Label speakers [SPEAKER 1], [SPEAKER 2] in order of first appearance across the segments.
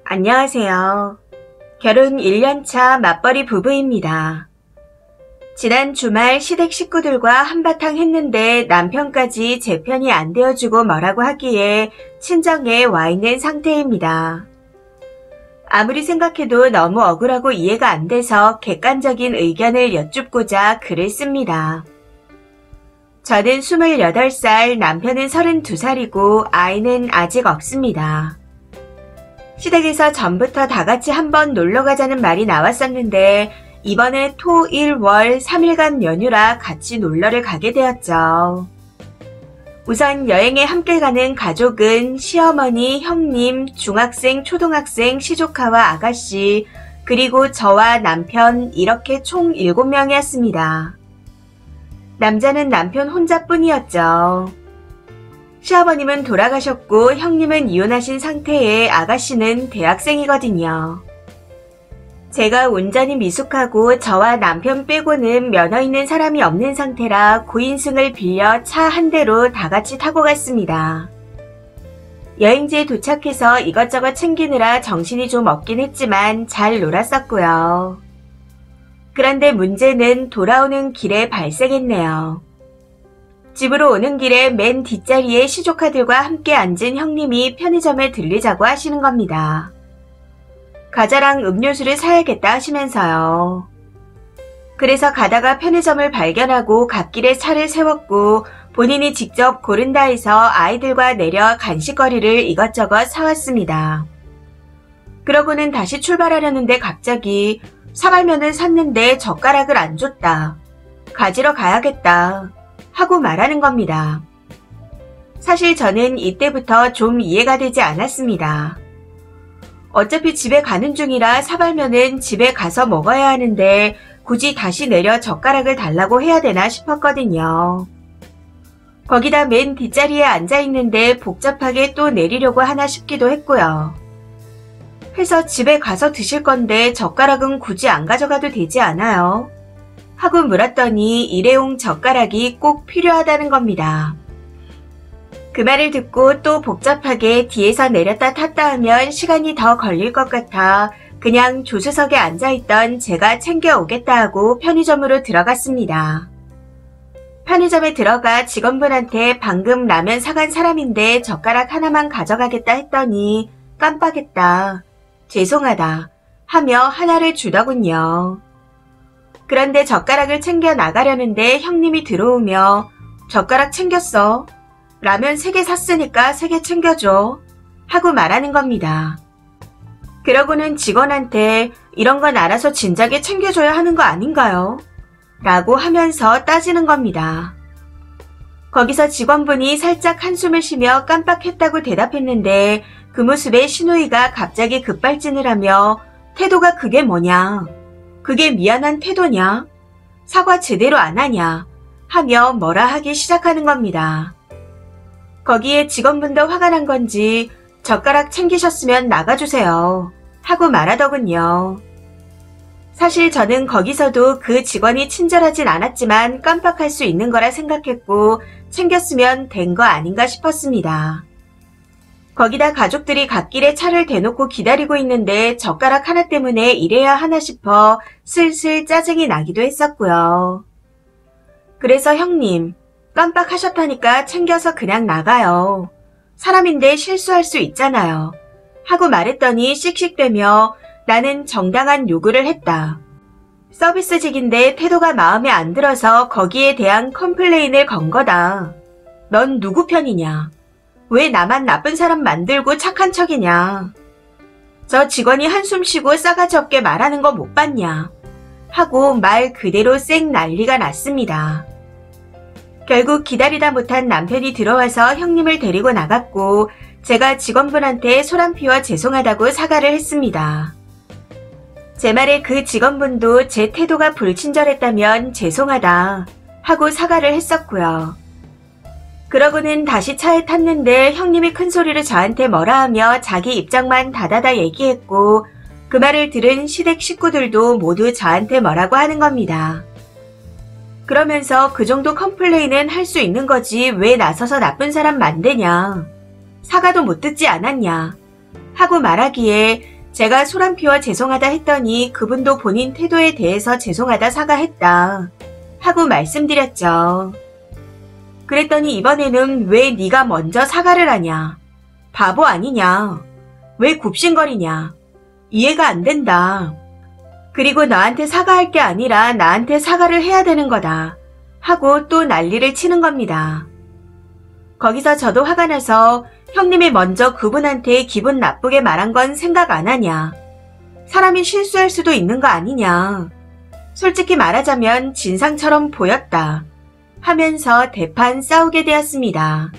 [SPEAKER 1] 안녕하세요. 결혼 1년차 맞벌이 부부입니다. 지난 주말 시댁 식구들과 한바탕 했는데 남편까지 제 편이 안 되어주고 뭐라고 하기에 친정에 와 있는 상태입니다. 아무리 생각해도 너무 억울하고 이해가 안 돼서 객관적인 의견을 여쭙고자 글을 씁니다. 저는 28살, 남편은 32살이고 아이는 아직 없습니다. 시댁에서 전부터 다 같이 한번 놀러 가자는 말이 나왔었는데 이번에 토, 일, 월 3일간 연휴라 같이 놀러를 가게 되었죠. 우선 여행에 함께 가는 가족은 시어머니, 형님, 중학생, 초등학생, 시조카와 아가씨, 그리고 저와 남편 이렇게 총 7명이었습니다. 남자는 남편 혼자뿐이었죠. 시아버님은 돌아가셨고 형님은 이혼하신 상태에 아가씨는 대학생이거든요. 제가 운전이 미숙하고 저와 남편 빼고는 면허 있는 사람이 없는 상태라 고인승을 빌려 차 한 대로 다 같이 타고 갔습니다. 여행지에 도착해서 이것저것 챙기느라 정신이 좀 없긴 했지만 잘 놀았었고요. 그런데 문제는 돌아오는 길에 발생했네요. 집으로 오는 길에 맨 뒷자리에 시조카들과 함께 앉은 형님이 편의점에 들리자고 하시는 겁니다. 과자랑 음료수를 사야겠다 하시면서요. 그래서 가다가 편의점을 발견하고 갓길에 차를 세웠고 본인이 직접 고른다 해서 아이들과 내려 간식거리를 이것저것 사왔습니다. 그러고는 다시 출발하려는데 갑자기 사발면을 샀는데 젓가락을 안 줬다. 가지러 가야겠다. 하고 말하는 겁니다. 사실 저는 이때부터 좀 이해가 되지 않았습니다. 어차피 집에 가는 중이라 사발면은 집에 가서 먹어야 하는데 굳이 다시 내려 젓가락을 달라고 해야 되나 싶었거든요. 거기다 맨 뒷자리에 앉아있는데 복잡하게 또 내리려고 하나 싶기도 했고요. 해서 집에 가서 드실 건데 젓가락은 굳이 안 가져가도 되지 않아요? 하고 물었더니 일회용 젓가락이 꼭 필요하다는 겁니다. 그 말을 듣고 또 복잡하게 뒤에서 내렸다 탔다 하면 시간이 더 걸릴 것 같아 그냥 조수석에 앉아있던 제가 챙겨오겠다 하고 편의점으로 들어갔습니다. 편의점에 들어가 직원분한테 방금 라면 사간 사람인데 젓가락 하나만 가져가겠다 했더니 깜빡했다. 죄송하다 하며 하나를 주더군요. 그런데 젓가락을 챙겨 나가려는데 형님이 들어오며 젓가락 챙겼어. 라면 3개 샀으니까 3개 챙겨줘. 하고 말하는 겁니다. 그러고는 직원한테 이런 건 알아서 진작에 챙겨줘야 하는 거 아닌가요? 라고 하면서 따지는 겁니다. 거기서 직원분이 살짝 한숨을 쉬며 깜빡했다고 대답했는데 그 모습에 시누이가 갑자기 급발진을 하며 태도가 그게 뭐냐? 그게 미안한 태도냐? 사과 제대로 안 하냐? 하며 뭐라 하기 시작하는 겁니다. 거기에 직원분도 화가 난 건지 젓가락 챙기셨으면 나가주세요. 하고 말하더군요. 사실 저는 거기서도 그 직원이 친절하진 않았지만 깜빡할 수 있는 거라 생각했고 챙겼으면 된 거 아닌가 싶었습니다. 거기다 가족들이 갓길에 차를 대놓고 기다리고 있는데 젓가락 하나 때문에 이래야 하나 싶어 슬슬 짜증이 나기도 했었고요. 그래서 형님, 깜빡하셨다니까 챙겨서 그냥 나가요. 사람인데 실수할 수 있잖아요. 하고 말했더니 씩씩대며 나는 정당한 요구를 했다. 서비스직인데 태도가 마음에 안 들어서 거기에 대한 컴플레인을 건 거다. 넌 누구 편이냐? 왜 나만 나쁜 사람 만들고 착한 척이냐? 저 직원이 한숨 쉬고 싸가지 없게 말하는 거 못 봤냐? 하고 말 그대로 쌩 난리가 났습니다. 결국 기다리다 못한 남편이 들어와서 형님을 데리고 나갔고 제가 직원분한테 소란피워 죄송하다고 사과를 했습니다. 제 말에 그 직원분도 제 태도가 불친절했다면 죄송하다 하고 사과를 했었고요. 그러고는 다시 차에 탔는데 형님이 큰 소리로 저한테 뭐라 하며 자기 입장만 다다다 얘기했고 그 말을 들은 시댁 식구들도 모두 저한테 뭐라고 하는 겁니다. 그러면서 그 정도 컴플레인은 할 수 있는 거지 왜 나서서 나쁜 사람 만드냐. 사과도 못 듣지 않았냐. 하고 말하기에 제가 소란 피워 죄송하다 했더니 그분도 본인 태도에 대해서 죄송하다 사과했다 하고 말씀드렸죠. 그랬더니 이번에는 왜 네가 먼저 사과를 하냐? 바보 아니냐? 왜 굽신거리냐? 이해가 안 된다. 그리고 너한테 사과할 게 아니라 나한테 사과를 해야 되는 거다 하고 또 난리를 치는 겁니다. 거기서 저도 화가 나서 형님이 먼저 그분한테 기분 나쁘게 말한 건 생각 안 하냐? 사람이 실수할 수도 있는 거 아니냐? 솔직히 말하자면 진상처럼 보였다 하면서 대판 싸우게 되었습니다.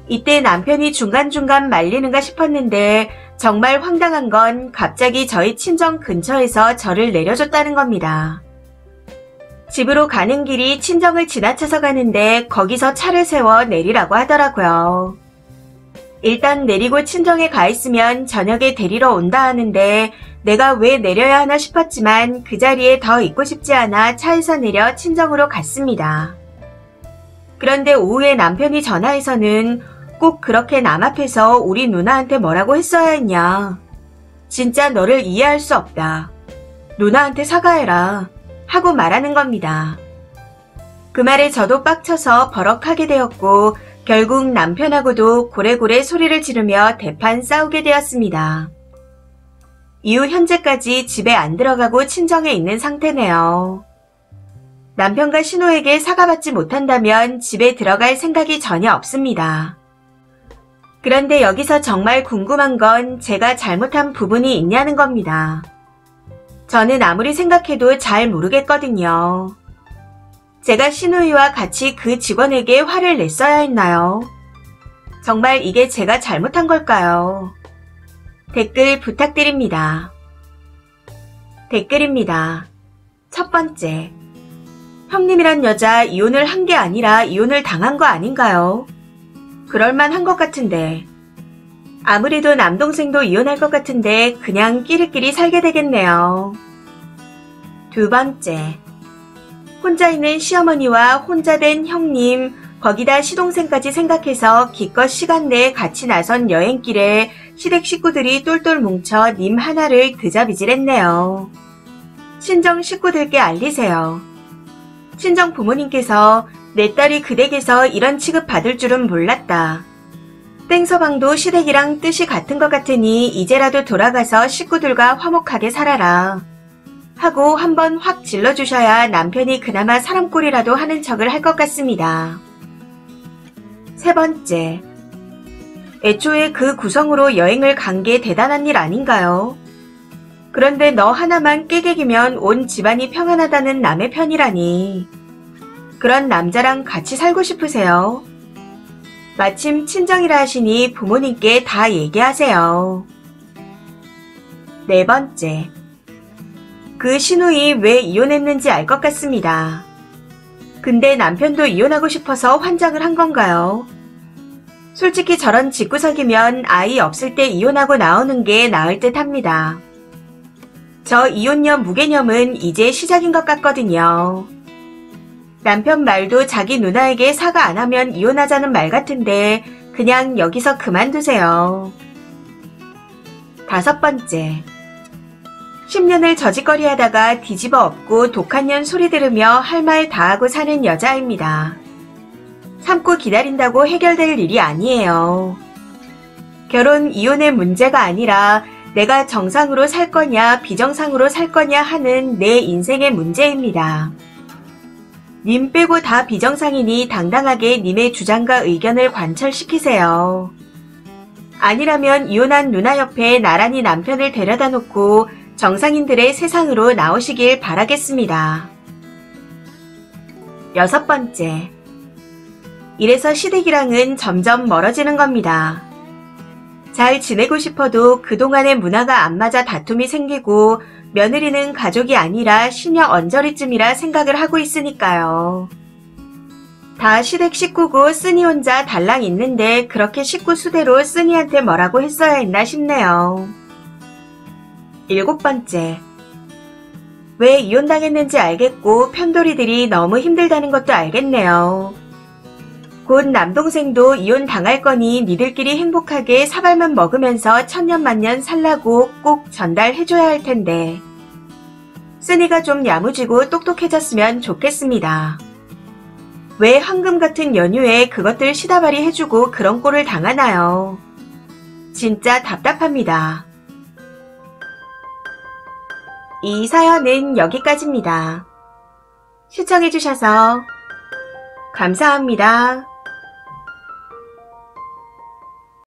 [SPEAKER 1] 이때 남편이 중간중간 말리는가 싶었는데 정말 황당한 건 갑자기 저희 친정 근처에서 저를 내려줬다는 겁니다. 집으로 가는 길이 친정을 지나쳐서 가는데 거기서 차를 세워 내리라고 하더라고요. 일단 내리고 친정에 가 있으면 저녁에 데리러 온다 하는데 내가 왜 내려야 하나 싶었지만 그 자리에 더 있고 싶지 않아 차에서 내려 친정으로 갔습니다. 그런데 오후에 남편이 전화해서는 꼭 그렇게 남 앞에서 우리 누나한테 뭐라고 했어야 했냐. 진짜 너를 이해할 수 없다. 누나한테 사과해라. 하고 말하는 겁니다. 그 말에 저도 빡쳐서 버럭하게 되었고 결국 남편하고도 고래고래 소리를 지르며 대판 싸우게 되었습니다. 이후 현재까지 집에 안 들어가고 친정에 있는 상태네요. 남편과 신우에게 사과받지 못한다면 집에 들어갈 생각이 전혀 없습니다. 그런데 여기서 정말 궁금한 건 제가 잘못한 부분이 있냐는 겁니다. 저는 아무리 생각해도 잘 모르겠거든요. 제가 신우이와 같이 그 직원에게 화를 냈어야 했나요? 정말 이게 제가 잘못한 걸까요? 댓글 부탁드립니다. 댓글입니다. 첫 번째. 형님이란 여자 이혼을 한 게 아니라 이혼을 당한 거 아닌가요? 그럴만한 것 같은데. 아무래도 남동생도 이혼할 것 같은데 그냥 끼리끼리 살게 되겠네요. 두 번째. 혼자 있는 시어머니와 혼자 된 형님, 거기다 시동생까지 생각해서 기껏 시간 내에 같이 나선 여행길에 시댁 식구들이 똘똘 뭉쳐 님 하나를 드자비질했네요. 친정 식구들께 알리세요. 친정 부모님께서 내 딸이 그 댁에서 이런 취급 받을 줄은 몰랐다. 땡서방도 시댁이랑 뜻이 같은 것 같으니 이제라도 돌아가서 식구들과 화목하게 살아라. 하고 한번 확 질러주셔야 남편이 그나마 사람꼴이라도 하는 척을 할 것 같습니다. 세 번째. 애초에 그 구성으로 여행을 간 게 대단한 일 아닌가요? 그런데 너 하나만 깨객이면 온 집안이 평안하다는 남의 편이라니. 그런 남자랑 같이 살고 싶으세요? 마침 친정이라 하시니 부모님께 다 얘기하세요. 네 번째. 그 신우이 왜 이혼했는지 알 것 같습니다. 근데 남편도 이혼하고 싶어서 환장을 한 건가요? 솔직히 저런 집구석이면 아이 없을 때 이혼하고 나오는 게 나을 듯 합니다. 저 이혼녀 무개념은 이제 시작인 것 같거든요. 남편 말도 자기 누나에게 사과 안 하면 이혼하자는 말 같은데 그냥 여기서 그만두세요. 다섯 번째. 10년을 저짓거리 하다가 뒤집어 엎고 독한 년 소리 들으며 할 말 다 하고 사는 여자입니다. 참고 기다린다고 해결될 일이 아니에요. 결혼 이혼의 문제가 아니라 내가 정상으로 살 거냐 비정상으로 살 거냐 하는 내 인생의 문제입니다. 님 빼고 다 비정상이니 당당하게 님의 주장과 의견을 관철시키세요. 아니라면 이혼한 누나 옆에 나란히 남편을 데려다 놓고 정상인들의 세상으로 나오시길 바라겠습니다. 여섯 번째. 이래서 시댁이랑은 점점 멀어지는 겁니다. 잘 지내고 싶어도 그동안의 문화가 안 맞아 다툼이 생기고 며느리는 가족이 아니라 시녀 언저리쯤이라 생각을 하고 있으니까요. 다 시댁 식구고 쓰니 혼자 달랑 있는데 그렇게 식구 수대로 쓰니한테 뭐라고 했어야 했나 싶네요. 일곱 번째. 왜 이혼당했는지 알겠고 편돌이들이 너무 힘들다는 것도 알겠네요. 곧 남동생도 이혼 당할 거니 니들끼리 행복하게 사발만 먹으면서 천년만년 살라고 꼭 전달해줘야 할 텐데. 쓰니가 좀 야무지고 똑똑해졌으면 좋겠습니다. 왜 황금 같은 연휴에 그것들 시다발이 해주고 그런 꼴을 당하나요? 진짜 답답합니다. 이 사연은 여기까지입니다. 시청해주셔서 감사합니다.